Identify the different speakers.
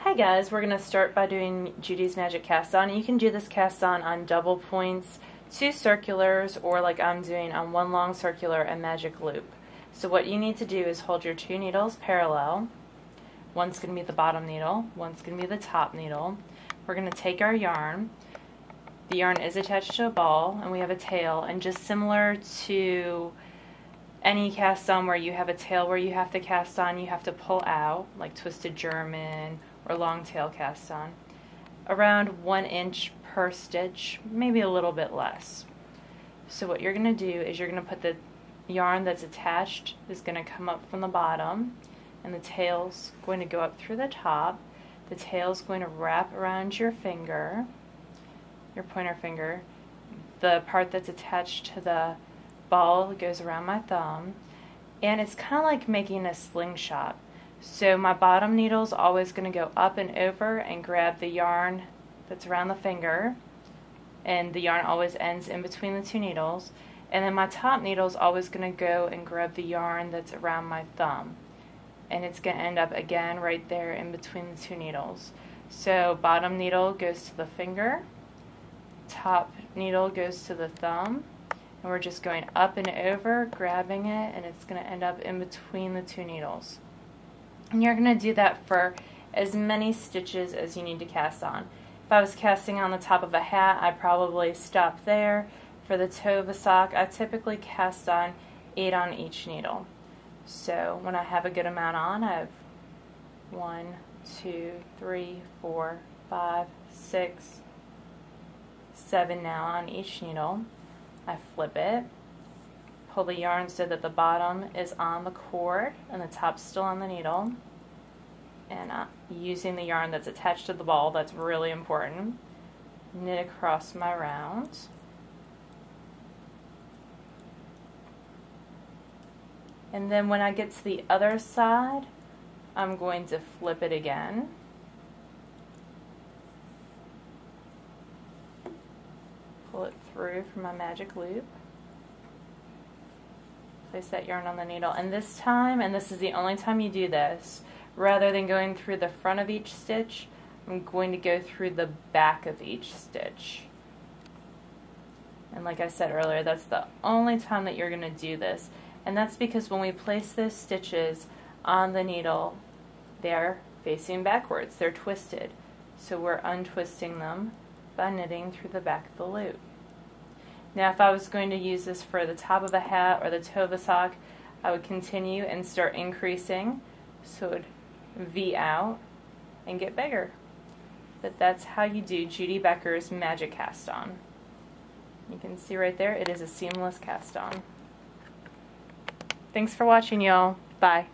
Speaker 1: Hi guys, we're going to start by doing Judy's Magic Cast On. You can do this cast on double points, 2 circulars, or like I'm doing on 1 long circular and magic loop. So what you need to do is hold your 2 needles parallel. One's going to be the bottom needle, one's going to be the top needle. We're going to take our yarn. The yarn is attached to a ball and we have a tail, and just similar to any cast on where you have a tail where you have to cast on, you have to pull out, like twisted German or long tail cast on, around 1 inch per stitch, maybe a little bit less. So what you're going to do is you're going to put the yarn that's attached is going to come up from the bottom, and the tail's going to go up through the top. The tail's going to wrap around your finger, your pointer finger. The part that's attached to the ball goes around my thumb, and it's kind of like making a slingshot. So my bottom needle is always going to go up and over and grab the yarn that's around the finger, and the yarn always ends in between the 2 needles. And then my top needle is always going to go and grab the yarn that's around my thumb, and it's going to end up again right there in between the 2 needles. So bottom needle goes to the finger, top needle goes to the thumb, and we're just going up and over, grabbing it, and it's going to end up in between the 2 needles. And you're going to do that for as many stitches as you need to cast on. If I was casting on the top of a hat, I'd probably stop there. For the toe of a sock, I typically cast on 8 on each needle. So when I have a good amount on, I have 1, 2, 3, 4, 5, 6, 7 now on each needle. I flip it, pull the yarn so that the bottom is on the cord and the top's still on the needle, and using the yarn that's attached to the ball, that's really important, knit across my round. And then when I get to the other side, I'm going to flip it again. Pull it through from my magic loop. Place that yarn on the needle, and this time, and this is the only time you do this, rather than going through the front of each stitch, I'm going to go through the back of each stitch. And like I said earlier, that's the only time that you're going to do this, and that's because when we place those stitches on the needle, they're facing backwards, they're twisted, so we're untwisting them by knitting through the back of the loop. Now if I was going to use this for the top of a hat or the toe of a sock, I would continue and start increasing, so it would V out and get bigger. But that's how you do Judy Becker's Magic Cast On. You can see right there, it is a seamless cast on. Thanks for watching, y'all. Bye.